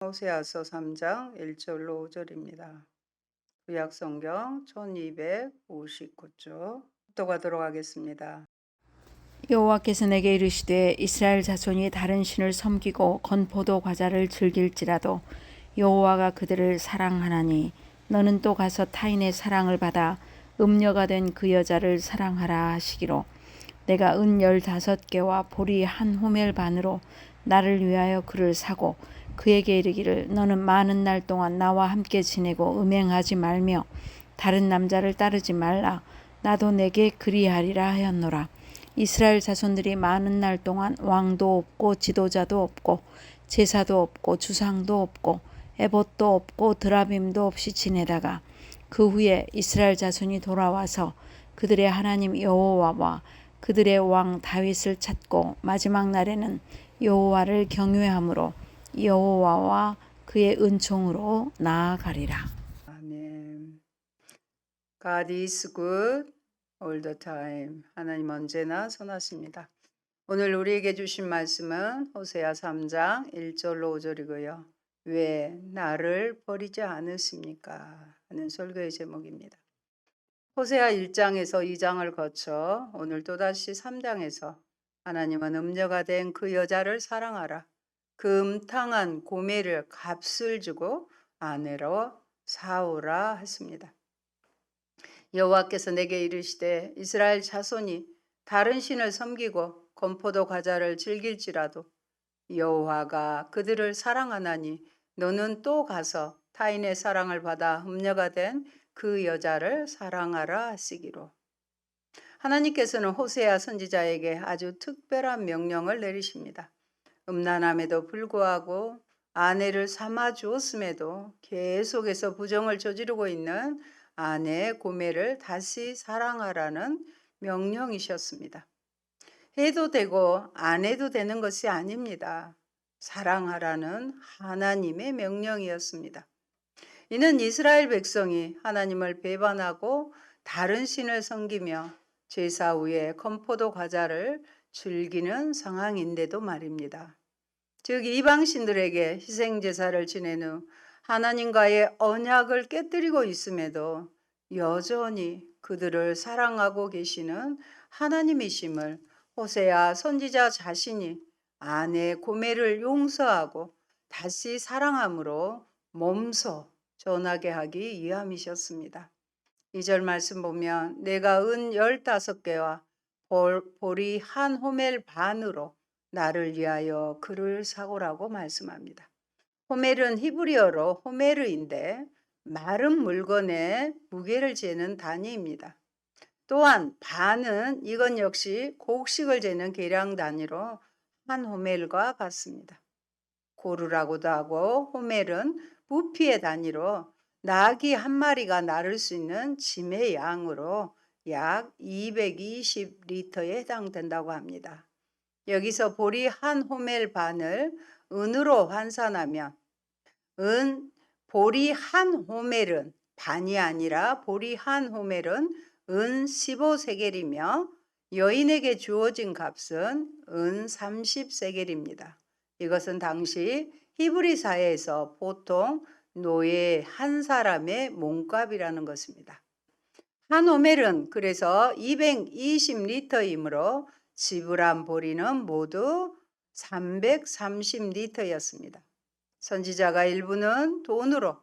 호세아서 3장 1절로 5절입니다. 구약성경 1259쪽 또가도록 하겠습니다. 여호와께서 내게 이르시되 이스라엘 자손이 다른 신을 섬기고 건포도 과자를 즐길지라도 여호와가 그들을 사랑하나니 너는 또 가서 타인의 사랑을 받아 음녀가 된 그 여자를 사랑하라 하시기로 내가 은 15개와 보리 한 호멜 반으로 나를 위하여 그를 사고 그에게 이르기를 너는 많은 날 동안 나와 함께 지내고 음행하지 말며 다른 남자를 따르지 말라 나도 내게 그리하리라 하였노라. 이스라엘 자손들이 많은 날 동안 왕도 없고 지도자도 없고 제사도 없고 주상도 없고 에봇도 없고 드라빔도 없이 지내다가 그 후에 이스라엘 자손이 돌아와서 그들의 하나님 여호와와 그들의 왕 다윗을 찾고 마지막 날에는 여호와를 경외함으로 여호와와 그의 은총으로 나아가리라. 아멘. God is good all the time. 하나님 언제나 선하십니다. 오늘 우리에게 주신 말씀은 호세아 3장 1절로 5절이고요. 왜 나를 버리지 않으십니까? 하는 설교의 제목입니다. 호세아 1장에서 2장을 거쳐 오늘 또다시 3장에서 하나님은 음녀가 된 그 여자를 사랑하라. 그 음탕한 고매를 값을 주고 아내로 사오라 했습니다. 여호와께서 내게 이르시되 이스라엘 자손이 다른 신을 섬기고 건포도 과자를 즐길지라도 여호와가 그들을 사랑하나니 너는 또 가서 타인의 사랑을 받아 음녀가 된 그 여자를 사랑하라 하시기로. 하나님께서는 호세아 선지자에게 아주 특별한 명령을 내리십니다. 음란함에도 불구하고 아내를 삼아 주었음에도 계속해서 부정을 저지르고 있는 아내의 고매를 다시 사랑하라는 명령이셨습니다. 해도 되고 안 해도 되는 것이 아닙니다. 사랑하라는 하나님의 명령이었습니다. 이는 이스라엘 백성이 하나님을 배반하고 다른 신을 섬기며 제사 후에 건포도 과자를 즐기는 상황인데도 말입니다. 즉 이방신들에게 희생제사를 지낸 후 하나님과의 언약을 깨뜨리고 있음에도 여전히 그들을 사랑하고 계시는 하나님이심을 호세아 선지자 자신이 아내 고매를 용서하고 다시 사랑함으로 몸소 전하게 하기 위함이셨습니다. 2절 말씀 보면 내가 은 15개와 보리 한 호멜 반으로 나를 위하여 그를 사고라고 말씀합니다. 호멜은 히브리어로 호메르인데 마른 물건의 무게를 재는 단위입니다. 또한 반은 이건 역시 곡식을 재는 계량 단위로 한 호멜과 같습니다. 고루라고도 하고 호멜은 부피의 단위로 나귀 한 마리가 나를 수 있는 짐의 양으로 약 220리터에 해당된다고 합니다. 여기서 보리 한 호멜 반을 은으로 환산하면 보리 한 호멜은 반이 아니라 보리 한 호멜은 은 15세겔이며 여인에게 주어진 값은 은 30세겔입니다. 이것은 당시 히브리 사회에서 보통 노예 한 사람의 몸값이라는 것입니다. 한 호멜은 그래서 220리터이므로 지불한 보리는 모두 330리터였습니다. 선지자가 일부는 돈으로,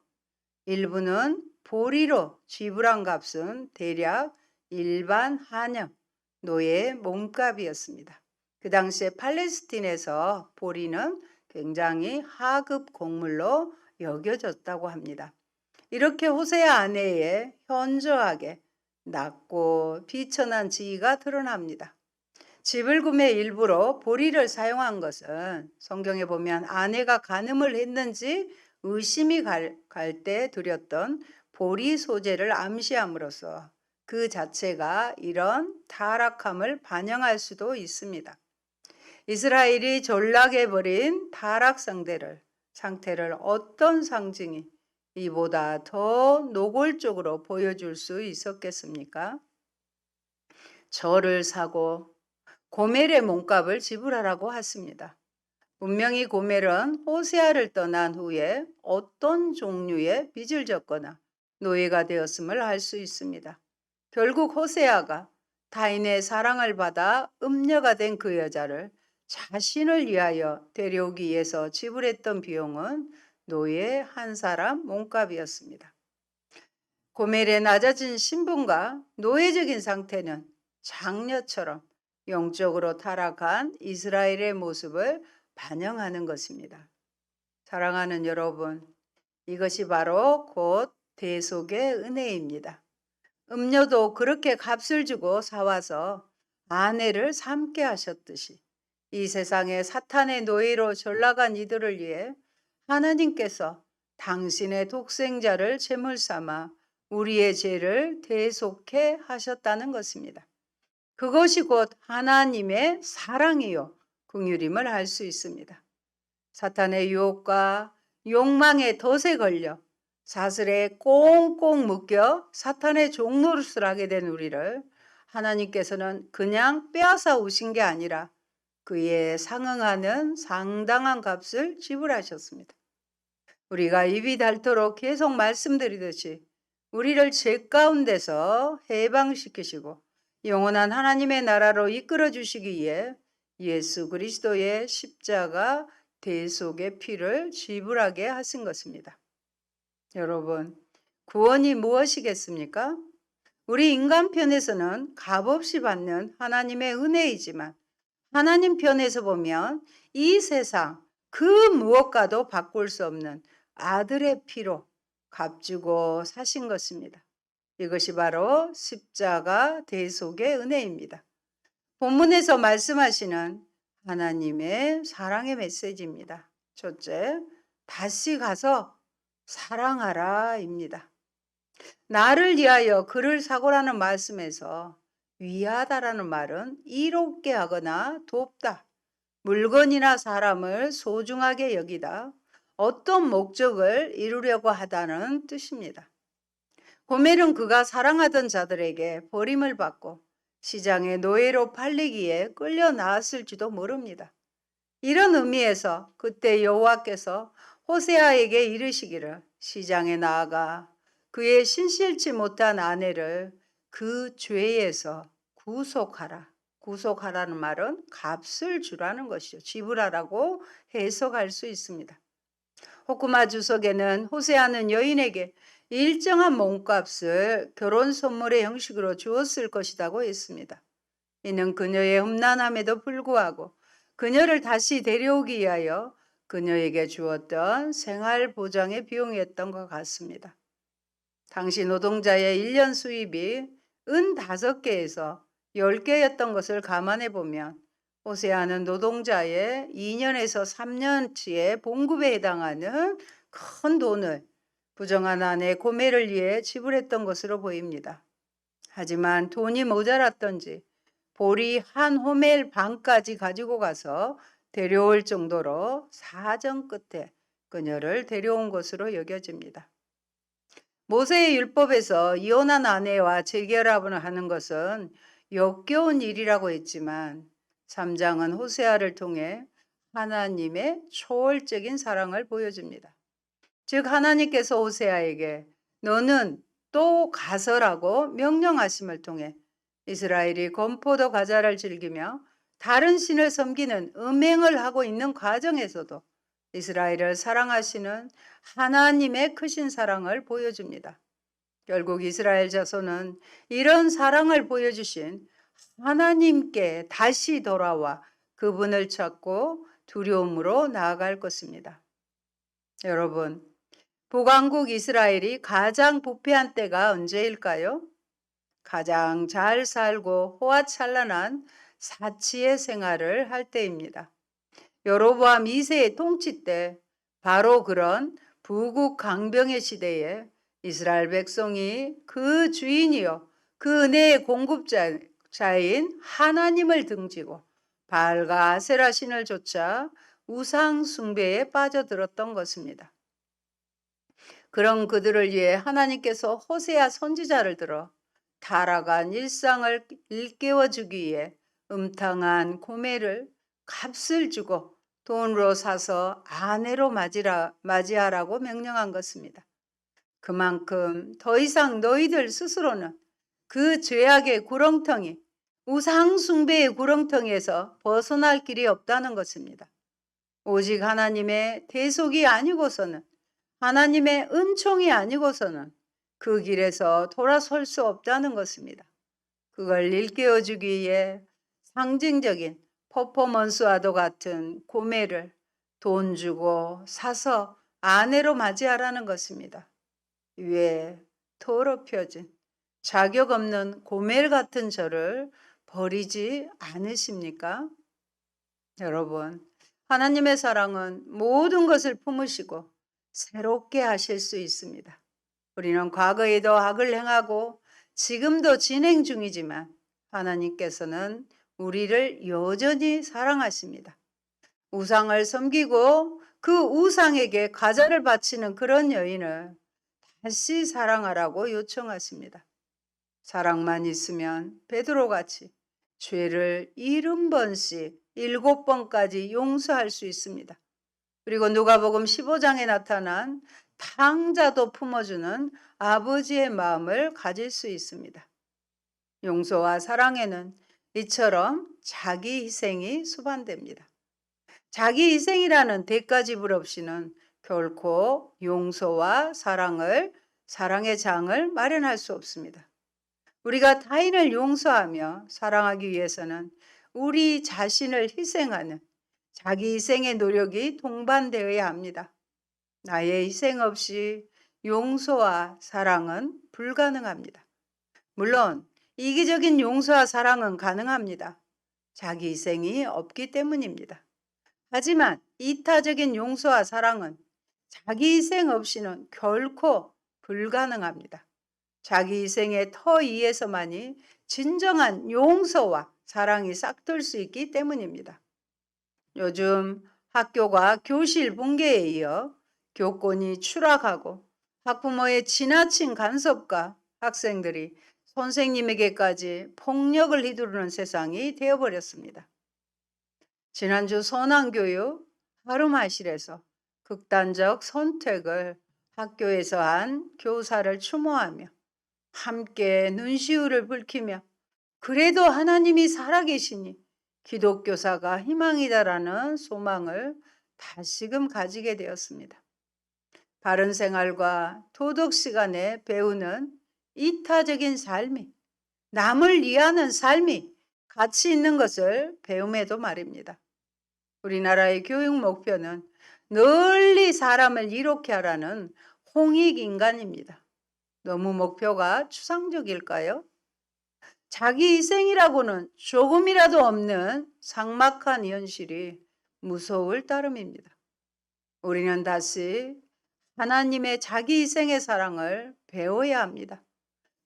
일부는 보리로 지불한 값은 대략 일반 한영, 노예의 몸값이었습니다. 그 당시에 팔레스틴에서 보리는 굉장히 하급 곡물로 여겨졌다고 합니다. 이렇게 호세아 아내의 현저하게 낮고 비천한 지위가 드러납니다. 지불금의 일부로 보리를 사용한 것은 성경에 보면 아내가 간음을 했는지 의심이 갈 때 드렸던 보리 소재를 암시함으로써 그 자체가 이런 타락함을 반영할 수도 있습니다. 이스라엘이 전락해버린 타락 상태를 어떤 상징이 이보다 더 노골적으로 보여줄 수 있었겠습니까? 저를 사고 고멜의 몸값을 지불하라고 했습니다. 분명히 고멜은 호세아를 떠난 후에 어떤 종류의 빚을 졌거나 노예가 되었음을 알 수 있습니다. 결국 호세아가 타인의 사랑을 받아 음녀가 된 그 여자를 자신을 위하여 데려오기 위해서 지불했던 비용은 노예 한 사람 몸값이었습니다. 고멜의 낮아진 신분과 노예적인 상태는 장녀처럼 영적으로 타락한 이스라엘의 모습을 반영하는 것입니다. 사랑하는 여러분, 이것이 바로 곧 대속의 은혜입니다. 음료도 그렇게 값을 주고 사와서 아내를 삼게 하셨듯이 이 세상에 사탄의 노예로 전락한 이들을 위해 하나님께서 당신의 독생자를 제물 삼아 우리의 죄를 대속해 하셨다는 것입니다. 그것이 곧 하나님의 사랑이요 긍휼임을 알 수 있습니다. 사탄의 유혹과 욕망의 덫에 걸려 사슬에 꽁꽁 묶여 사탄의 종노릇을 하게 된 우리를 하나님께서는 그냥 빼앗아 오신 게 아니라 그에 상응하는 상당한 값을 지불하셨습니다. 우리가 입이 닳도록 계속 말씀드리듯이 우리를 죄 가운데서 해방시키시고 영원한 하나님의 나라로 이끌어 주시기 위해 예수 그리스도의 십자가 대속의 피를 지불하게 하신 것입니다. 여러분, 구원이 무엇이겠습니까? 우리 인간 편에서는 값없이 받는 하나님의 은혜이지만 하나님 편에서 보면 이 세상 그 무엇과도 바꿀 수 없는 아들의 피로 값주고 사신 것입니다. 이것이 바로 십자가 대속의 은혜입니다. 본문에서 말씀하시는 하나님의 사랑의 메시지입니다. 첫째, 다시 가서 사랑하라입니다. 나를 위하여 그를 사고라는 말씀에서 위하다라는 말은 이롭게 하거나 돕다, 물건이나 사람을 소중하게 여기다, 어떤 목적을 이루려고 하다는 뜻입니다. 고멜은 그가 사랑하던 자들에게 버림을 받고 시장의 노예로 팔리기에 끌려 나왔을지도 모릅니다. 이런 의미에서 그때 여호와께서 호세아에게 이르시기를 시장에 나아가 그의 신실치 못한 아내를 그 죄에서 구속하라. 구속하라는 말은 값을 주라는 것이죠. 지불하라고 해석할 수 있습니다. 호쿠마 주석에는 호세아는 여인에게 일정한 몸값을 결혼 선물의 형식으로 주었을 것이라고 했습니다. 이는 그녀의 험난함에도 불구하고 그녀를 다시 데려오기 위하여 그녀에게 주었던 생활 보장의 비용이었던 것 같습니다. 당시 노동자의 1년 수입이 은 5개에서 10개였던 것을 감안해 보면 호세아는 노동자의 2년에서 3년치의 봉급에 해당하는 큰 돈을 부정한 아내 고멜을 위해 지불했던 것으로 보입니다. 하지만 돈이 모자랐던지 보리 한 호멜 반까지 가지고 가서 데려올 정도로 사정 끝에 그녀를 데려온 것으로 여겨집니다. 모세의 율법에서 이혼한 아내와 재결합을 하는 것은 역겨운 일이라고 했지만 3장은 호세아를 통해 하나님의 초월적인 사랑을 보여줍니다. 즉 하나님께서 호세아에게 너는 또 가서라고 명령하심을 통해 이스라엘이 건포도 과자를 즐기며 다른 신을 섬기는 음행을 하고 있는 과정에서도 이스라엘을 사랑하시는 하나님의 크신 사랑을 보여줍니다. 결국 이스라엘 자손은 이런 사랑을 보여주신 하나님께 다시 돌아와 그분을 찾고 두려움으로 나아갈 것입니다. 여러분, 북왕국 이스라엘이 가장 부패한 때가 언제일까요? 가장 잘 살고 호화찬란한 사치의 생활을 할 때입니다. 여로보암 2세의 통치 때 바로 그런 부국 강병의 시대에 이스라엘 백성이 그 주인이요 그 은혜의 공급자인 하나님을 등지고 바알과 아세라 신을 쫓아 우상 숭배에 빠져들었던 것입니다. 그런 그들을 위해 하나님께서 호세아 선지자를 들어 타락한 일상을 일깨워주기 위해 음탕한 고멜을 값을 주고 돈으로 사서 아내로 맞이하라고 명령한 것입니다. 그만큼 더 이상 너희들 스스로는 그 죄악의 구렁텅이, 우상숭배의 구렁텅이에서 벗어날 길이 없다는 것입니다. 오직 하나님의 대속이 아니고서는, 하나님의 은총이 아니고서는 그 길에서 돌아설 수 없다는 것입니다. 그걸 일깨워주기 위해 상징적인 퍼포먼스와도 같은 고매를 돈 주고 사서 아내로 맞이하라는 것입니다. 왜 더럽혀진 자격 없는 고멜 같은 저를 버리지 않으십니까? 여러분, 하나님의 사랑은 모든 것을 품으시고 새롭게 하실 수 있습니다. 우리는 과거에도 악을 행하고 지금도 진행 중이지만 하나님께서는 우리를 여전히 사랑하십니다. 우상을 섬기고 그 우상에게 과자를 바치는 그런 여인을 다시 사랑하라고 요청하십니다. 사랑만 있으면 베드로같이 죄를 70번씩 7번까지 용서할 수 있습니다. 그리고 누가복음 15장에 나타난 탕자도 품어주는 아버지의 마음을 가질 수 있습니다. 용서와 사랑에는 이처럼 자기 희생이 수반됩니다. 자기 희생이라는 대가 지불 없이는 결코 용서와 사랑의 장을 마련할 수 없습니다. 우리가 타인을 용서하며 사랑하기 위해서는 우리 자신을 희생하는 자기 희생의 노력이 동반되어야 합니다. 나의 희생 없이 용서와 사랑은 불가능합니다. 물론 이기적인 용서와 사랑은 가능합니다. 자기 희생이 없기 때문입니다. 하지만 이타적인 용서와 사랑은 자기 희생 없이는 결코 불가능합니다. 자기 희생의 터 위에서만이 진정한 용서와 사랑이 싹틀 수 있기 때문입니다. 요즘 학교가 교실 붕괴에 이어 교권이 추락하고 학부모의 지나친 간섭과 학생들이 선생님에게까지 폭력을 휘두르는 세상이 되어버렸습니다. 지난주 선한교육 하루마실에서 극단적 선택을 학교에서 한 교사를 추모하며 함께 눈시울을 붉히며 그래도 하나님이 살아계시니 기독교사가 희망이다라는 소망을 다시금 가지게 되었습니다. 바른 생활과 도덕 시간에 배우는 이타적인 삶이, 남을 위하는 삶이 가치 있는 것을 배움에도 말입니다. 우리나라의 교육 목표는 널리 사람을 이롭게 하라는 홍익인간입니다. 너무 목표가 추상적일까요? 자기 희생이라고는 조금이라도 없는 삭막한 현실이 무서울 따름입니다. 우리는 다시 하나님의 자기 희생의 사랑을 배워야 합니다.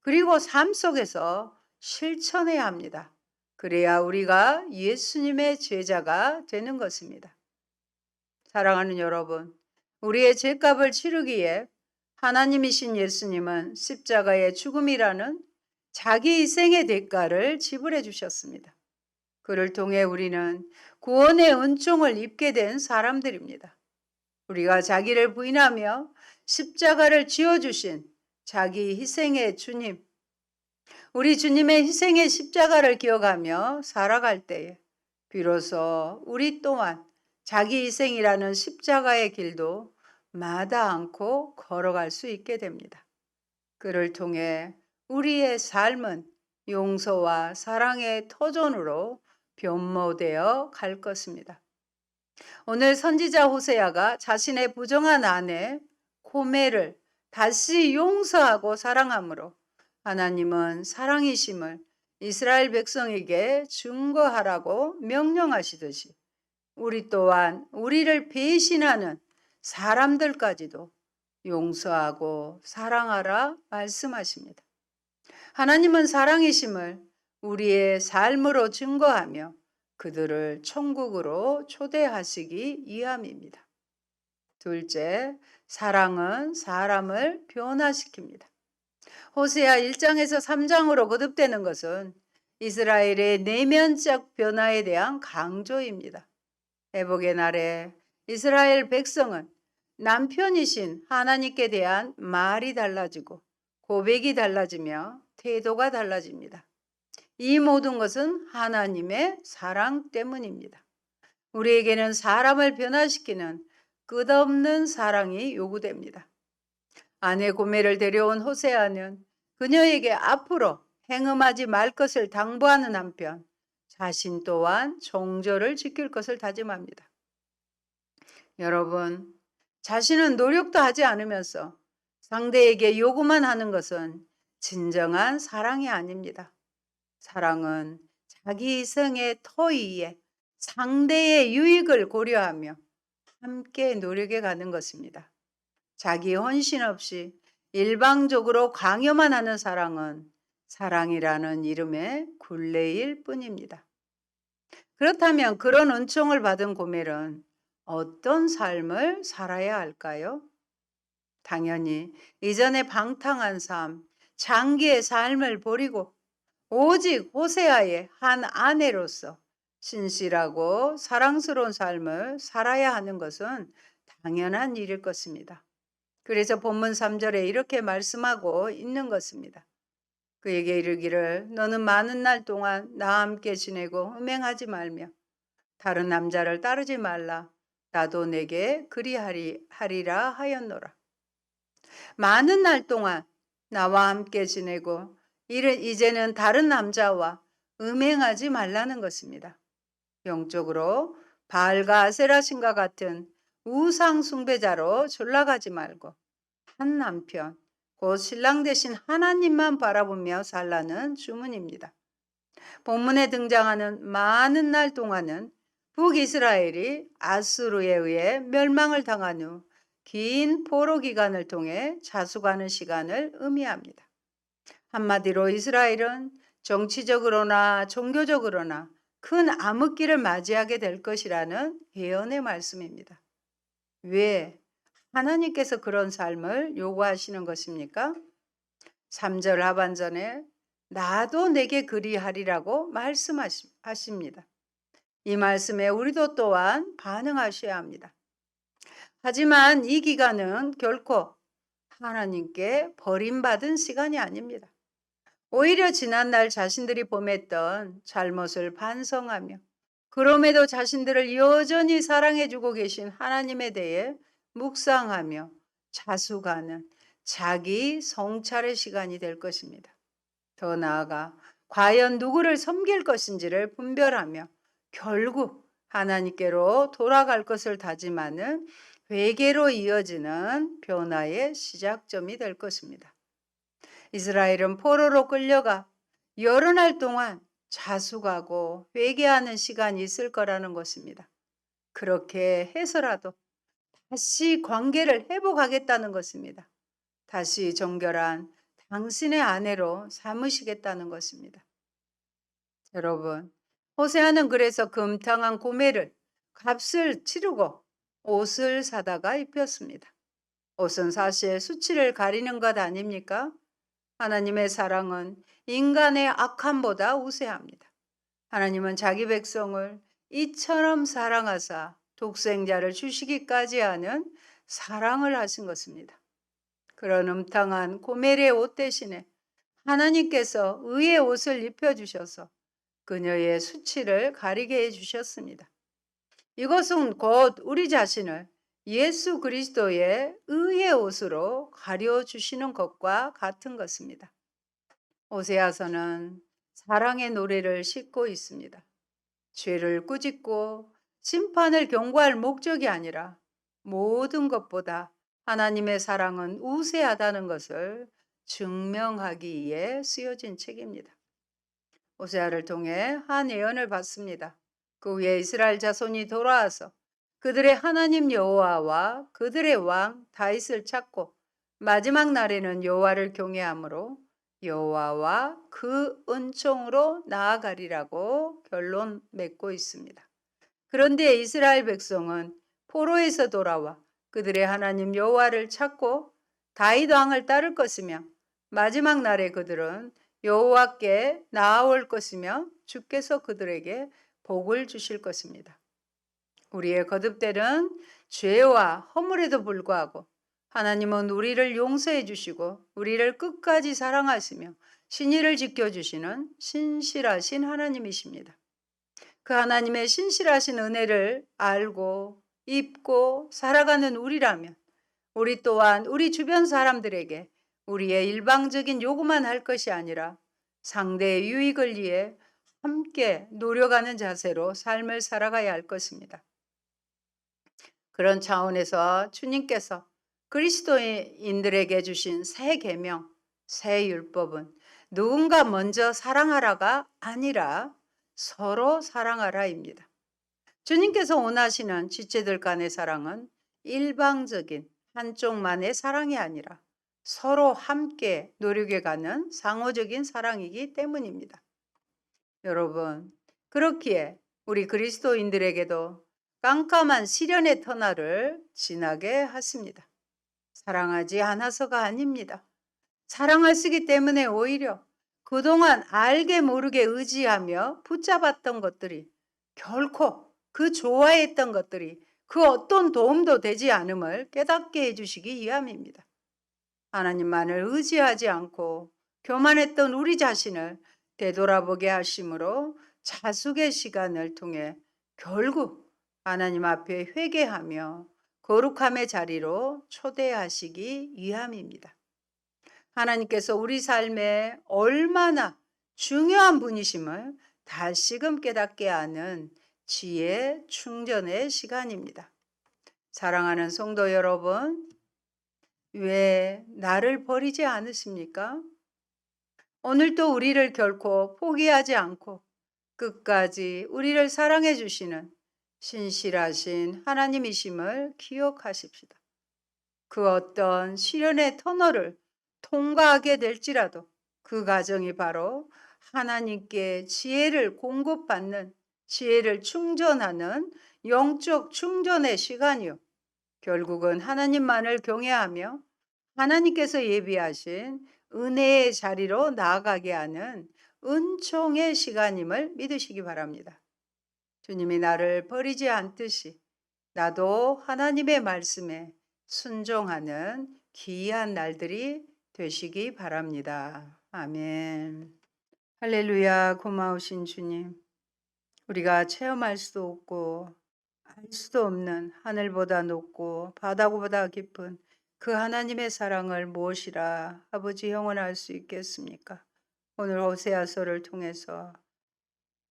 그리고 삶 속에서 실천해야 합니다. 그래야 우리가 예수님의 제자가 되는 것입니다. 사랑하는 여러분, 우리의 죄값을 치르기에 하나님이신 예수님은 십자가의 죽음이라는 자기 희생의 대가를 지불해 주셨습니다. 그를 통해 우리는 구원의 은총을 입게 된 사람들입니다. 우리가 자기를 부인하며 십자가를 지어주신 자기 희생의 주님, 우리 주님의 희생의 십자가를 기억하며 살아갈 때에 비로소 우리 또한 자기 희생이라는 십자가의 길도 마다 않고 걸어갈 수 있게 됩니다. 그를 통해 우리의 삶은 용서와 사랑의 터전으로 변모되어 갈 것입니다. 오늘 선지자 호세아가 자신의 부정한 아내 고멜을 다시 용서하고 사랑함으로 하나님은 사랑이심을 이스라엘 백성에게 증거하라고 명령하시듯이 우리 또한 우리를 배신하는 사람들까지도 용서하고 사랑하라 말씀하십니다. 하나님은 사랑이심을 우리의 삶으로 증거하며 그들을 천국으로 초대하시기 위함입니다. 둘째, 사랑은 사람을 변화시킵니다. 호세아 1장에서 3장으로 거듭되는 것은 이스라엘의 내면적 변화에 대한 강조입니다. 회복의 날에 이스라엘 백성은 남편이신 하나님께 대한 말이 달라지고 고백이 달라지며 태도가 달라집니다. 이 모든 것은 하나님의 사랑 때문입니다. 우리에게는 사람을 변화시키는 끝없는 사랑이 요구됩니다. 아내 고멜을 데려온 호세아는 그녀에게 앞으로 행음하지 말 것을 당부하는 한편 자신 또한 정절을 지킬 것을 다짐합니다. 여러분, 자신은 노력도 하지 않으면서 상대에게 요구만 하는 것은 진정한 사랑이 아닙니다. 사랑은 자기 이성의 터위에 상대의 유익을 고려하며 함께 노력해 가는 것입니다. 자기 헌신 없이 일방적으로 강요만 하는 사랑은 사랑이라는 이름의 굴레일 뿐입니다. 그렇다면 그런 은총을 받은 고멜은 어떤 삶을 살아야 할까요? 당연히 이전의 방탕한 삶, 장기의 삶을 버리고 오직 호세아의 한 아내로서 신실하고 사랑스러운 삶을 살아야 하는 것은 당연한 일일 것입니다. 그래서 본문 3절에 이렇게 말씀하고 있는 것입니다. 그에게 이르기를 너는 많은 날 동안 나와 함께 지내고 음행하지 말며 다른 남자를 따르지 말라. 나도 내게 그리하리라 하였노라. 많은 날 동안 나와 함께 지내고 이제는 다른 남자와 음행하지 말라는 것입니다. 영적으로 바알과 아세라 신과 같은 우상 숭배자로 전락하지 말고 한 남편, 곧 신랑 대신 하나님만 바라보며 살라는 주문입니다. 본문에 등장하는 많은 날 동안은 북이스라엘이 아수르에 의해 멸망을 당한 후 긴 포로 기간을 통해 자숙하는 시간을 의미합니다. 한마디로 이스라엘은 정치적으로나 종교적으로나 큰 암흑기를 맞이하게 될 것이라는 예언의 말씀입니다. 왜 하나님께서 그런 삶을 요구하시는 것입니까? 3절 하반전에 나도 내게 그리하리라고 말씀하십니다. 이 말씀에 우리도 또한 반응하셔야 합니다. 하지만 이 기간은 결코 하나님께 버림받은 시간이 아닙니다. 오히려 지난날 자신들이 범했던 잘못을 반성하며 그럼에도 자신들을 여전히 사랑해주고 계신 하나님에 대해 묵상하며 자숙하는 자기 성찰의 시간이 될 것입니다. 더 나아가 과연 누구를 섬길 것인지를 분별하며 결국 하나님께로 돌아갈 것을 다짐하는 회개로 이어지는 변화의 시작점이 될 것입니다. 이스라엘은 포로로 끌려가 여러 날 동안 자숙하고 회개하는 시간이 있을 거라는 것입니다. 그렇게 해서라도 다시 관계를 회복하겠다는 것입니다. 다시 정결한 당신의 아내로 삼으시겠다는 것입니다. 여러분, 호세아는 그래서 금탕한 고멜을 값을 치르고 옷을 사다가 입혔습니다. 옷은 사실 수치를 가리는 것 아닙니까? 하나님의 사랑은 인간의 악함보다 우세합니다. 하나님은 자기 백성을 이처럼 사랑하사 독생자를 주시기까지 하는 사랑을 하신 것입니다. 그런 음탕한 고멜의 옷 대신에 하나님께서 의의 옷을 입혀주셔서 그녀의 수치를 가리게 해주셨습니다. 이것은 곧 우리 자신을 예수 그리스도의 의의 옷으로 가려주시는 것과 같은 것입니다. 오세아서는 사랑의 노래를 싣고 있습니다. 죄를 꾸짖고 심판을 경고할 목적이 아니라 모든 것보다 하나님의 사랑은 우세하다는 것을 증명하기 위해 쓰여진 책입니다. 오세아를 통해 한 예언을 받습니다. 그 후에 이스라엘 자손이 돌아와서 그들의 하나님 여호와와 그들의 왕 다윗을 찾고 마지막 날에는 여호와를 경외함으로 여호와와 그 은총으로 나아가리라고 결론 맺고 있습니다. 그런데 이스라엘 백성은 포로에서 돌아와 그들의 하나님 여호와를 찾고 다윗 왕을 따를 것이며 마지막 날에 그들은 여호와께 나아올 것이며 주께서 그들에게 복을 주실 것입니다. 우리의 거듭되는 죄와 허물에도 불구하고 하나님은 우리를 용서해 주시고 우리를 끝까지 사랑하시며 신의를 지켜주시는 신실하신 하나님이십니다. 그 하나님의 신실하신 은혜를 알고 입고 살아가는 우리라면 우리 또한 우리 주변 사람들에게 우리의 일방적인 요구만 할 것이 아니라 상대의 유익을 위해 함께 노력하는 자세로 삶을 살아가야 할 것입니다. 그런 차원에서 주님께서 그리스도인들에게 주신 새 계명, 새 율법은 누군가 먼저 사랑하라가 아니라 서로 사랑하라입니다. 주님께서 원하시는 지체들 간의 사랑은 일방적인 한쪽만의 사랑이 아니라 서로 함께 노력해가는 상호적인 사랑이기 때문입니다. 여러분, 그렇기에 우리 그리스도인들에게도 깜깜한 시련의 터널을 지나게 하십니다. 사랑하지 않아서가 아닙니다. 사랑하시기 때문에 오히려 그동안 알게 모르게 의지하며 붙잡았던 것들이 결코 그 좋아했던 것들이 그 어떤 도움도 되지 않음을 깨닫게 해주시기 위함입니다. 하나님만을 의지하지 않고 교만했던 우리 자신을 되돌아보게 하심으로 자숙의 시간을 통해 결국 하나님 앞에 회개하며 거룩함의 자리로 초대하시기 위함입니다. 하나님께서 우리 삶에 얼마나 중요한 분이심을 다시금 깨닫게 하는 지혜 충전의 시간입니다. 사랑하는 성도 여러분, 왜 나를 버리지 않으십니까? 오늘도 우리를 결코 포기하지 않고 끝까지 우리를 사랑해 주시는 신실하신 하나님이심을 기억하십시다. 그 어떤 시련의 터널을 통과하게 될지라도 그 과정이 바로 하나님께 지혜를 공급받는, 지혜를 충전하는 영적 충전의 시간이요. 결국은 하나님만을 경외하며 하나님께서 예비하신 은혜의 자리로 나아가게 하는 은총의 시간임을 믿으시기 바랍니다. 주님이 나를 버리지 않듯이 나도 하나님의 말씀에 순종하는 귀한 날들이 되시기 바랍니다. 아멘. 할렐루야. 고마우신 주님. 우리가 체험할 수도 없고 알 수도 없는 하늘보다 높고 바다보다 깊은 그 하나님의 사랑을 무엇이라 아버지 영원할 수 있겠습니까? 오늘 호세아서를 통해서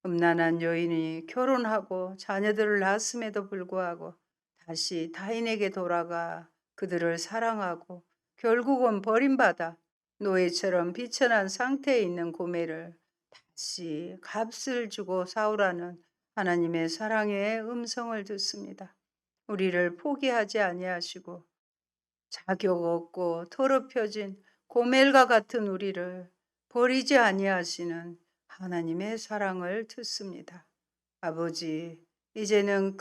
음란한 여인이 결혼하고 자녀들을 낳았음에도 불구하고 다시 타인에게 돌아가 그들을 사랑하고 결국은 버림받아 노예처럼 비천한 상태에 있는 고매를 다시 값을 주고 싸우라는 하나님의 사랑의 음성을 듣습니다. 우리를 포기하지 아니하시고 자격 없고 더럽혀진 고멜과 같은 우리를 버리지 아니하시는 하나님의 사랑을 듣습니다. 아버지, 이제는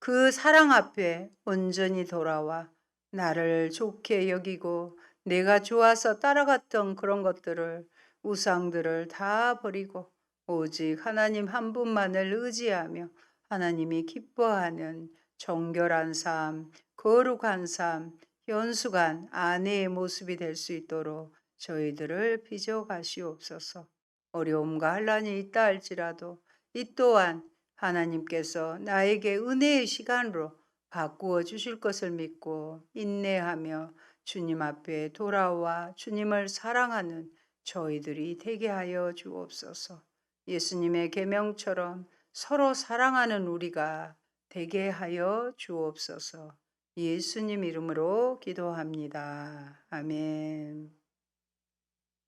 그 사랑 앞에 온전히 돌아와 나를 좋게 여기고 내가 좋아서 따라갔던 그런 것들을, 우상들을 다 버리고 오직 하나님 한 분만을 의지하며 하나님이 기뻐하는 정결한 삶, 거룩한 삶, 현숙한 아내의 모습이 될 수 있도록 저희들을 빚어 가시옵소서. 어려움과 환란이 있다 할지라도 이 또한 하나님께서 나에게 은혜의 시간으로 바꾸어 주실 것을 믿고 인내하며 주님 앞에 돌아와 주님을 사랑하는 저희들이 되게 하여 주옵소서. 예수님의 계명처럼 서로 사랑하는 우리가 되게 하여 주옵소서. 예수님 이름으로 기도합니다. 아멘.